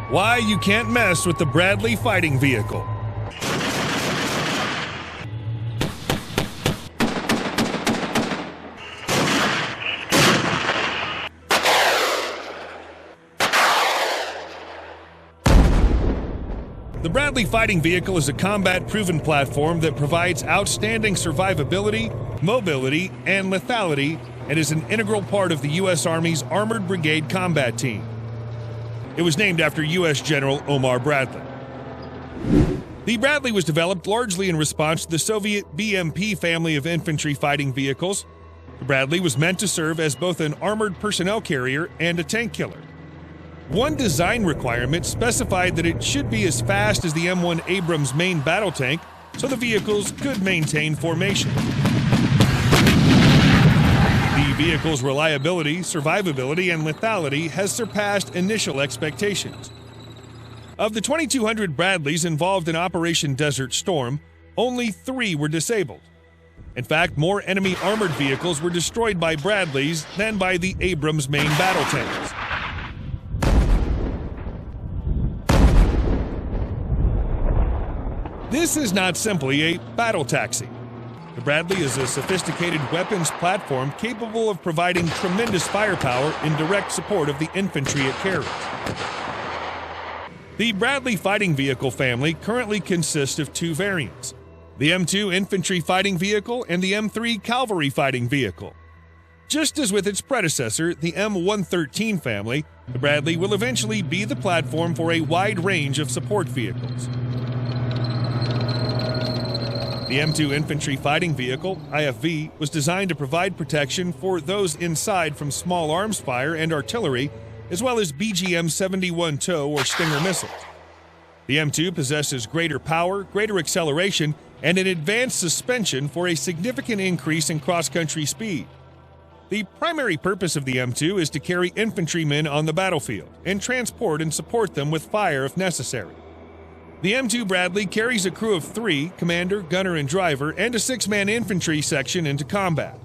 Why you can't mess with the Bradley fighting vehicle. The Bradley fighting vehicle is a combat-proven platform that provides outstanding survivability, mobility, and lethality, and is an integral part of the U.S. Army's Armored Brigade Combat Team. It was named after U.S. General Omar Bradley. The Bradley was developed largely in response to the Soviet BMP family of infantry fighting vehicles. The Bradley was meant to serve as both an armored personnel carrier and a tank killer. One design requirement specified that it should be as fast as the M1 Abrams main battle tank, so the vehicles could maintain formation. The vehicle's reliability, survivability, and lethality has surpassed initial expectations. Of the 2,200 Bradleys involved in Operation Desert Storm, only 3 were disabled. In fact, more enemy armored vehicles were destroyed by Bradleys than by the Abrams main battle tanks. This is not simply a battle taxi. The Bradley is a sophisticated weapons platform capable of providing tremendous firepower in direct support of the infantry it carries. The Bradley fighting vehicle family currently consists of 2 variants: the M2 infantry fighting vehicle and the M3 cavalry fighting vehicle. Just as with its predecessor, the M113 family, the Bradley will eventually be the platform for a wide range of support vehicles. The M2 infantry fighting vehicle, IFV, was designed to provide protection for those inside from small arms fire and artillery, as well as BGM-71 TOW or Stinger missiles. The M2 possesses greater power, greater acceleration, and an advanced suspension for a significant increase in cross-country speed. The primary purpose of the M2 is to carry infantrymen on the battlefield and transport and support them with fire if necessary. The M2 Bradley carries a crew of 3, commander, gunner, and driver, and a 6-man infantry section into combat.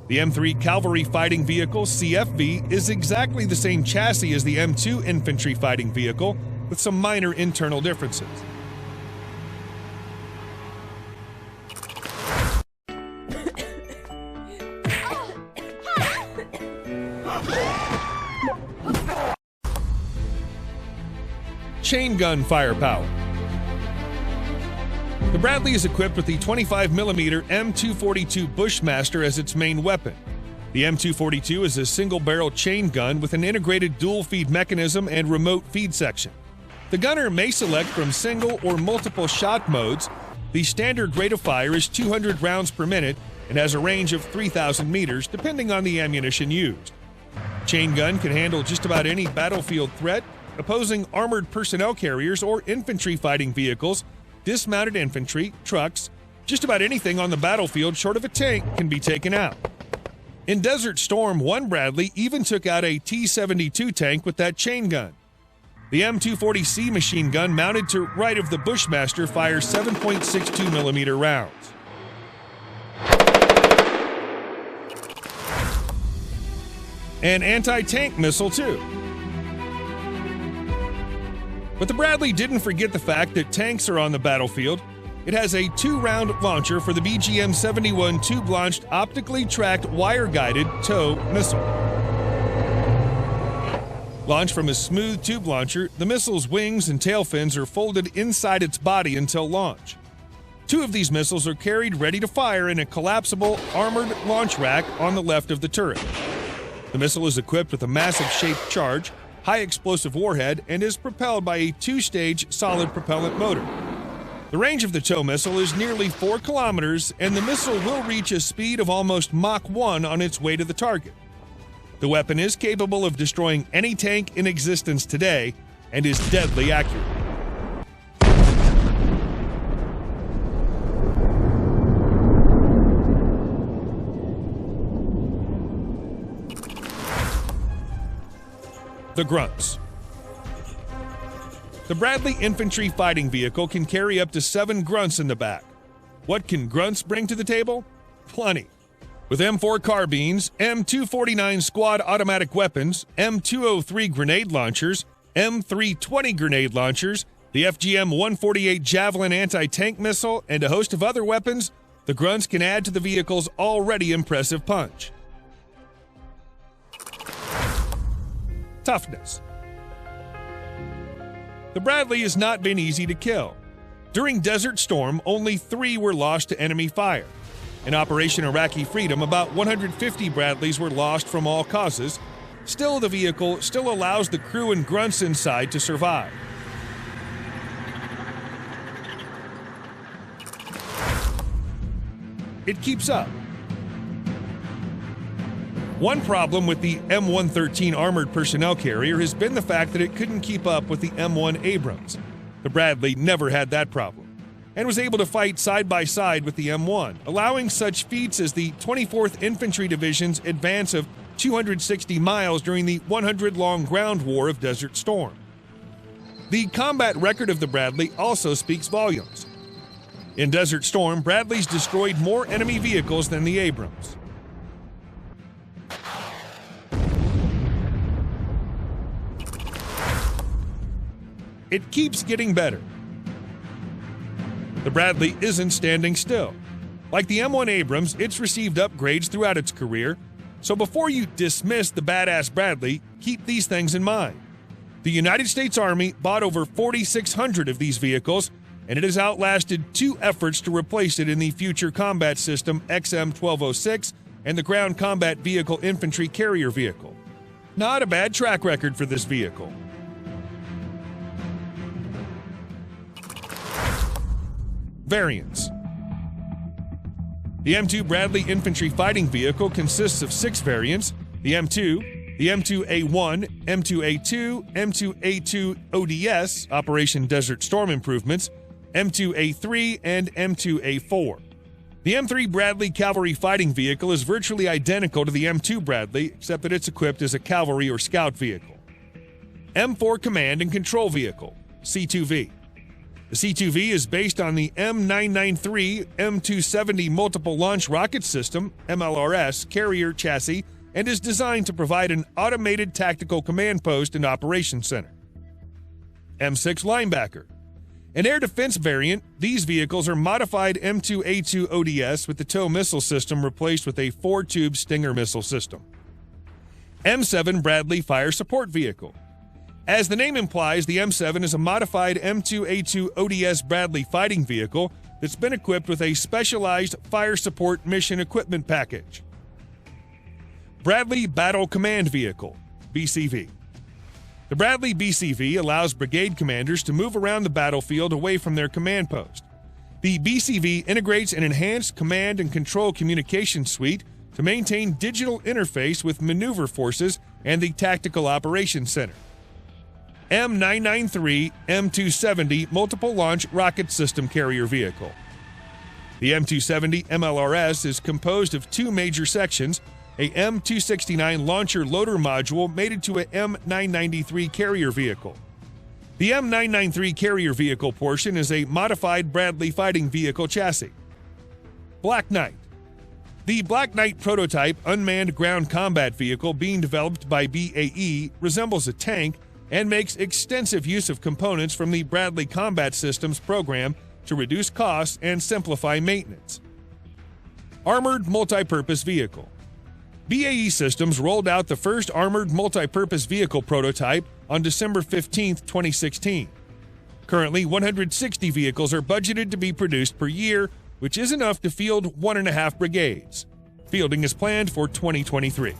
The M3 Cavalry Fighting Vehicle, CFV, is exactly the same chassis as the M2 Infantry Fighting Vehicle, with some minor internal differences. Chain gun firepower. The Bradley is equipped with the 25mm M242 Bushmaster as its main weapon. The M242 is a single-barrel chain gun with an integrated dual-feed mechanism and remote feed section. The gunner may select from single or multiple shot modes. The standard rate of fire is 200 rounds per minute and has a range of 3,000 meters, depending on the ammunition used. Chain gun can handle just about any battlefield threat, opposing armored personnel carriers or infantry fighting vehicles, dismounted infantry, trucks, just about anything on the battlefield short of a tank can be taken out. In Desert Storm, one Bradley even took out a T-72 tank with that chain gun. The M240C machine gun mounted to right of the Bushmaster fires 7.62mm rounds. An anti-tank missile too. But the Bradley didn't forget the fact that tanks are on the battlefield. It has a 2-round launcher for the BGM-71 tube-launched, optically tracked, wire-guided TOW missile. Launched from a smooth tube launcher, the missile's wings and tail fins are folded inside its body until launch. 2 of these missiles are carried ready to fire in a collapsible, armored launch rack on the left of the turret. The missile is equipped with a massive shaped charge, high explosive warhead, and is propelled by a 2-stage solid propellant motor. The range of the TOW missile is nearly 4 kilometers, and the missile will reach a speed of almost Mach 1 on its way to the target. The weapon is capable of destroying any tank in existence today and is deadly accurate. The grunts. The Bradley infantry fighting vehicle can carry up to 7 grunts in the back. What can grunts bring to the table? Plenty. With M4 carbines, M249 squad automatic weapons, M203 grenade launchers, M3 20 grenade launchers, the FGM-148 Javelin anti-tank missile, and a host of other weapons, the grunts can add to the vehicle's already impressive punch. Toughness. The Bradley has not been easy to kill. During Desert Storm, only 3 were lost to enemy fire. In Operation Iraqi Freedom, about 150 Bradleys were lost from all causes. Still, the vehicle still allows the crew and grunts inside to survive. It keeps up. One problem with the M113 armored personnel carrier has been the fact that it couldn't keep up with the M1 Abrams. The Bradley never had that problem, and was able to fight side by side with the M1, allowing such feats as the 24th Infantry Division's advance of 260 miles during the 100-long ground war of Desert Storm. The combat record of the Bradley also speaks volumes. In Desert Storm, Bradleys destroyed more enemy vehicles than the Abrams. It keeps getting better. The Bradley isn't standing still. Like the M1 Abrams, it's received upgrades throughout its career, so before you dismiss the badass Bradley, keep these things in mind. The United States Army bought over 4,600 of these vehicles, and it has outlasted 2 efforts to replace it in the Future Combat System XM-1206 and the Ground Combat Vehicle Infantry Carrier Vehicle. Not a bad track record for this vehicle. Variants. The M2 Bradley Infantry Fighting Vehicle consists of 6 variants: the M2, the M2A1, M2A2, M2A2 ODS, Operation Desert Storm Improvements, M2A3, and M2A4. The M3 Bradley Cavalry Fighting Vehicle is virtually identical to the M2 Bradley, except that it's equipped as a cavalry or scout vehicle. M4 Command and Control Vehicle, C2V. The C2V is based on the M993 M270 Multiple Launch Rocket System, MLRS, carrier chassis, and is designed to provide an automated tactical command post and operations center. M6 Linebacker. An air defense variant, these vehicles are modified M2A2 ODS with the TOW missile system replaced with a 4-tube Stinger missile system. M7 Bradley Fire Support Vehicle. As the name implies, the M7 is a modified M2A2 ODS Bradley fighting vehicle that's been equipped with a specialized fire support mission equipment package. Bradley Battle Command Vehicle, BCV. The Bradley BCV allows brigade commanders to move around the battlefield away from their command post. The BCV integrates an enhanced command and control communication suite to maintain digital interface with maneuver forces and the Tactical Operations Center. M993 M270 Multiple Launch Rocket System Carrier Vehicle. The M270 MLRS is composed of 2 major sections, a M269 launcher loader module mated to a M993 carrier vehicle. The M993 carrier vehicle portion is a modified Bradley fighting vehicle chassis. Black Knight. The Black Knight prototype unmanned ground combat vehicle being developed by BAE resembles a tank and makes extensive use of components from the Bradley Combat Systems program to reduce costs and simplify maintenance. Armored Multipurpose Vehicle. BAE Systems rolled out the first armored multipurpose vehicle prototype on December 15, 2016. Currently, 160 vehicles are budgeted to be produced per year, which is enough to field 1.5 brigades. Fielding is planned for 2023.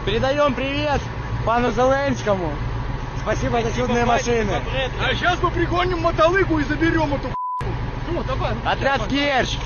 Передаем привет пану Зеленскому. Спасибо за чудные машины. А сейчас мы пригоним мотолыгу и заберем эту. Отряд Керчь.